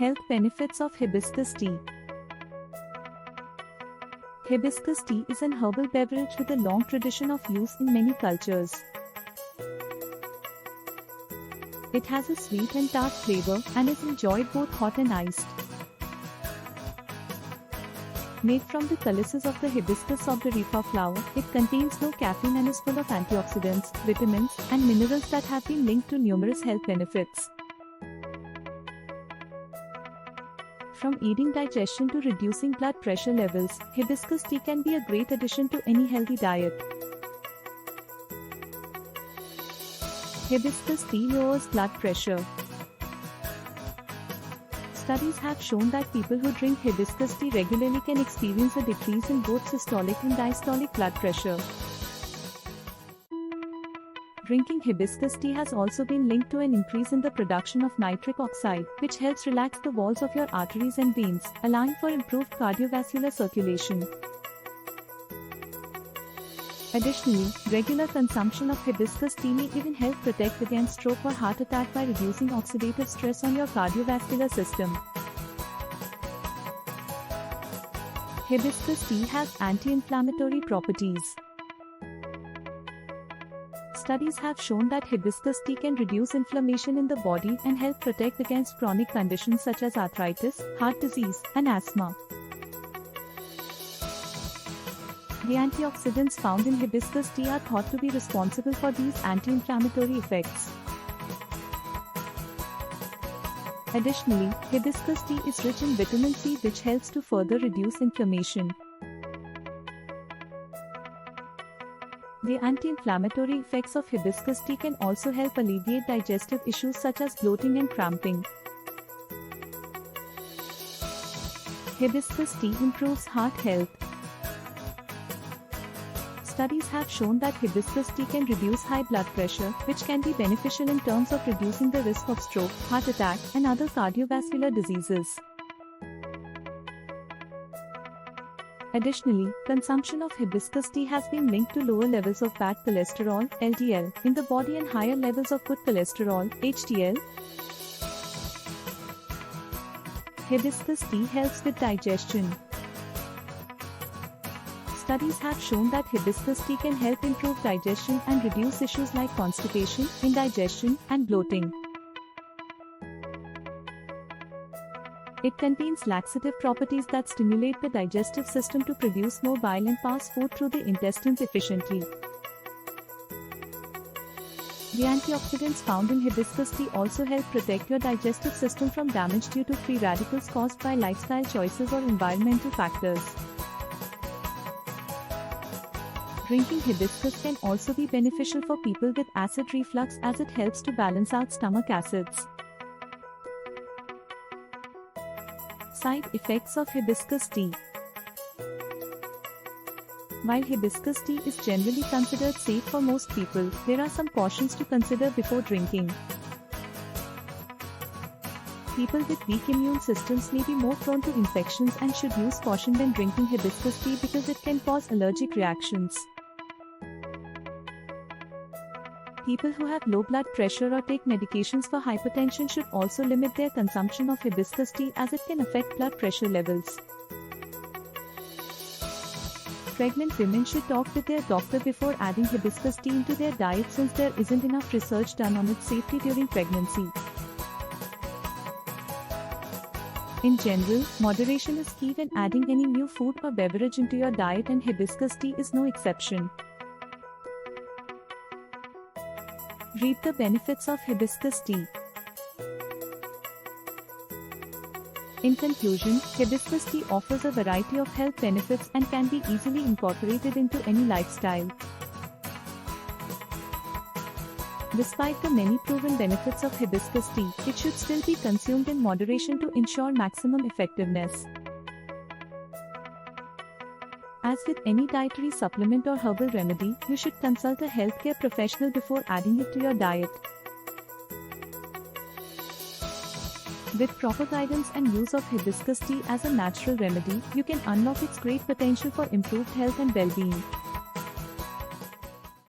Health benefits of hibiscus tea. Hibiscus tea is an herbal beverage with a long tradition of use in many cultures. It has a sweet and tart flavor and is enjoyed both hot and iced. Made from the calyces of the hibiscus sabdariffa flower, it contains no caffeine and is full of antioxidants, vitamins, and minerals that have been linked to numerous health benefits. From aiding digestion to reducing blood pressure levels, hibiscus tea can be a great addition to any healthy diet. Hibiscus tea lowers blood pressure. Studies have shown that people who drink hibiscus tea regularly can experience a decrease in both systolic and diastolic blood pressure. Drinking hibiscus tea has also been linked to an increase in the production of nitric oxide, which helps relax the walls of your arteries and veins, allowing for improved cardiovascular circulation. Additionally, regular consumption of hibiscus tea may even help protect against stroke or heart attack by reducing oxidative stress on your cardiovascular system. Hibiscus tea has anti-inflammatory properties. Studies have shown that hibiscus tea can reduce inflammation in the body and help protect against chronic conditions such as arthritis, heart disease, and asthma. The antioxidants found in hibiscus tea are thought to be responsible for these anti-inflammatory effects. Additionally, hibiscus tea is rich in vitamin C, which helps to further reduce inflammation. The anti-inflammatory effects of hibiscus tea can also help alleviate digestive issues such as bloating and cramping. Hibiscus tea improves heart health. Studies have shown that hibiscus tea can reduce high blood pressure, which can be beneficial in terms of reducing the risk of stroke, heart attack, and other cardiovascular diseases. Additionally, consumption of hibiscus tea has been linked to lower levels of bad cholesterol, LDL, in the body and higher levels of good cholesterol, HDL. Hibiscus tea helps with digestion. Studies have shown that hibiscus tea can help improve digestion and reduce issues like constipation, indigestion, and bloating. It contains laxative properties that stimulate the digestive system to produce more bile and pass food through the intestines efficiently. The antioxidants found in hibiscus tea also help protect your digestive system from damage due to free radicals caused by lifestyle choices or environmental factors. Drinking hibiscus can also be beneficial for people with acid reflux as it helps to balance out stomach acids. Side effects of hibiscus tea. While hibiscus tea is generally considered safe for most people, there are some cautions to consider before drinking. People with weak immune systems may be more prone to infections and should use caution when drinking hibiscus tea because it can cause allergic reactions. People who have low blood pressure or take medications for hypertension should also limit their consumption of hibiscus tea as it can affect blood pressure levels. Pregnant women should talk with their doctor before adding hibiscus tea into their diet since there isn't enough research done on its safety during pregnancy. In general, moderation is key when adding any new food or beverage into your diet, and hibiscus tea is no exception. Read the benefits of hibiscus tea. In conclusion, hibiscus tea offers a variety of health benefits and can be easily incorporated into any lifestyle. Despite the many proven benefits of hibiscus tea, it should still be consumed in moderation to ensure maximum effectiveness. As with any dietary supplement or herbal remedy, you should consult a healthcare professional before adding it to your diet. With proper guidance and use of hibiscus tea as a natural remedy, you can unlock its great potential for improved health and well-being.